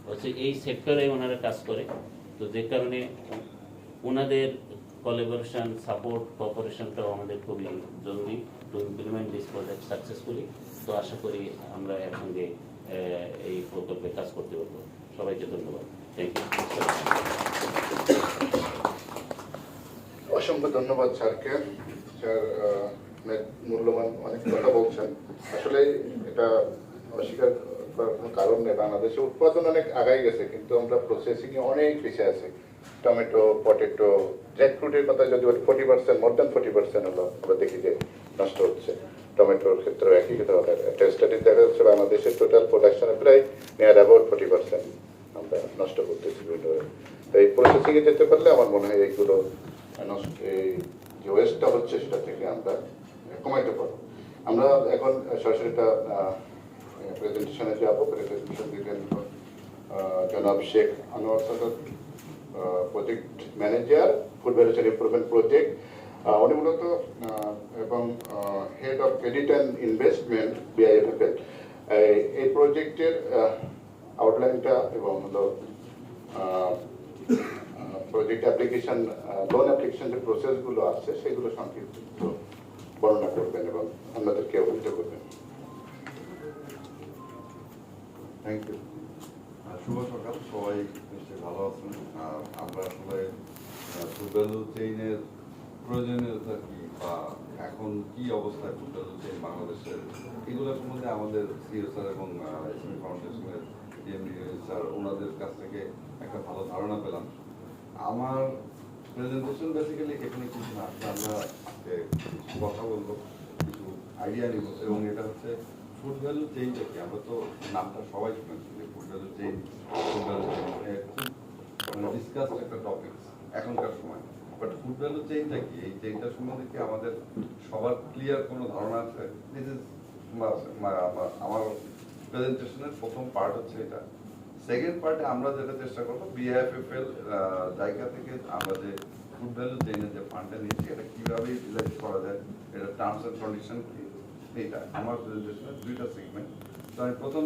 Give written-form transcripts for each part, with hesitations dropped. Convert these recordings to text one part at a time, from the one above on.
হচ্ছে এই সেক্টরে ওনারা কাজ করে। তো যে কারণে ওনাদের কোলাবোরেশন, সাপোর্ট, কোঅপারেশনটাও আমাদের খুবই জরুরি to implement this project successfully. তো আশা করি আমরা একসঙ্গে এই প্রকল্পে কাজ করতে পারবো। সবাইকে ধন্যবাদ। Thank you. অসংখ্য ধন্যবাদ স্যারকে। স্যার মূল্যবান অনেক কথা বলছেন। আসলে এটা অস্বীকার করার কোনো কারণ নেই। বাংলাদেশে উৎপাদন অনেক আগাই গেছে, কিন্তু আমরা প্রসেসিংয়ে অনেক পিছিয়ে আছি। টমেটো, পটেটো, জ্যাকফ্রুটের কথা যদি 40%, মোর দ্যান 40% হলো আমরা দেখি যে নষ্ট হচ্ছে। টমেটোর ক্ষেত্রে একই কথা হবে। একটা স্টাডি দেখা যাচ্ছে বাংলাদেশের টোটাল প্রোডাকশনে প্রায় নিয়ার অ্যাবাউট 40% আমরা নষ্ট করতেছি বিভিন্ন। তো এই প্রসেসিংয়ে যেতে পারলে আমার মনে হয় এইগুলো নষ্ট, এই যে ওয়েস্টটা হচ্ছে সেটা থেকে আমরা কমাইতে পারবো। আমরা এখন সরাসরি একটা প্রেজেন্টেশনে যাব। প্রেজেন্টেশন দিলেন জনাব Sheikh Anwar Sadat, project manager, food value chain improvement project. উনি মূলত এবং head of credit and investment, BIFFL। এই প্রজেক্টের আউটলাইনটা এবং হলো প্রজেক্ট অ্যাপ্লিকেশন, লোন অ্যাপ্লিকেশন যে প্রসেসগুলো আছে সেগুলো সংক্ষিপ্ত বর্ণনা করবেন এবং আমাদেরকে অবহিত করবেন। Thank you. শুভ সকাল, সবাই নিশ্চয়ই ভালো আছেন। আমরা আসলে ফুড ভ্যালু চেইনের প্রয়োজনীয়তা কি বা এখন কি অবস্থায় ফুড ভ্যালু চেইন বাংলাদেশের, এগুলো সম্বন্ধে আমাদের সিও স্যার এবং এসএমই ফাউন্ডেশনের ডিএমডি স্যার ওনাদের কাছ থেকে একটা ভালো ধারণা পেলাম। আমার প্রেজেন্টেশন বেসিক্যালি এখানে কিছু না, আমরা কিছু কথা বলবো, কিছু আইডিয়া নিব। এবং এটা হচ্ছে ফুড ভ্যালু চেইনটা কি, আমরা তো নামটা সবাই শুনেছি যে food value chain, food value chain খুব ডিসকাস একটা টপিক এখনকার সময়। বাট ফুড ভ্যালু চেইনটা কি, এই চেইনটা সম্বন্ধে কি আমাদের সবার ক্লিয়ার কোনো ধারণা আছে? দিস ইজ আমার প্রেজেন্টেশনের প্রথম পার্ট হচ্ছে এটা। সেকেন্ড পার্টে আমরা যেটা চেষ্টা করবো, BIFFL জায়গা থেকে আমরা যে ফুড ভ্যালু চেইনের যে ফান্ডটা নিচ্ছি এটা কীভাবে ইউটিলাইজ করা যায়, এটা টার্মস অ্যান্ড কন্ডিশন কি, এইটা আমার প্রেজেন্টেশনের দুইটা সেগমেন্ট। তো আমি প্রথম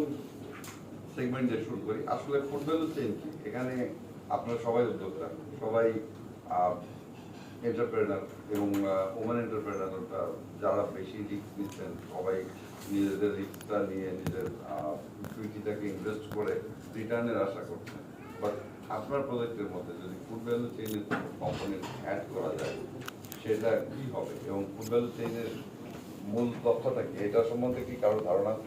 সেগমেন্ট দিয়ে শুরু করি। আসলে ফুড ভ্যালু চেইন কি, এখানে আপনারা সবাই উদ্যোক্তা, সবাই এন্টারপ্রেনার এবং ওমেন এন্টারপ্রেনার, যারা বেশি রিস্ক নিচ্ছেন, সবাই নিজেদের রিস্কটা নিয়ে নিজের ইকুইটিটাকে ইনভেস্ট করে রিটার্নের আশা করছেন। বাট আপনার প্রজেক্টের মধ্যে যদি ফুড ভ্যালু চেইনের কম্পোনেন্ট অ্যাড করা যায় সেটা কি হবে এবং ফুড ভ্যালু চেইনের মূল তথ্যটা কি, এটা সম্বন্ধে কি কারো ধারণা আছে?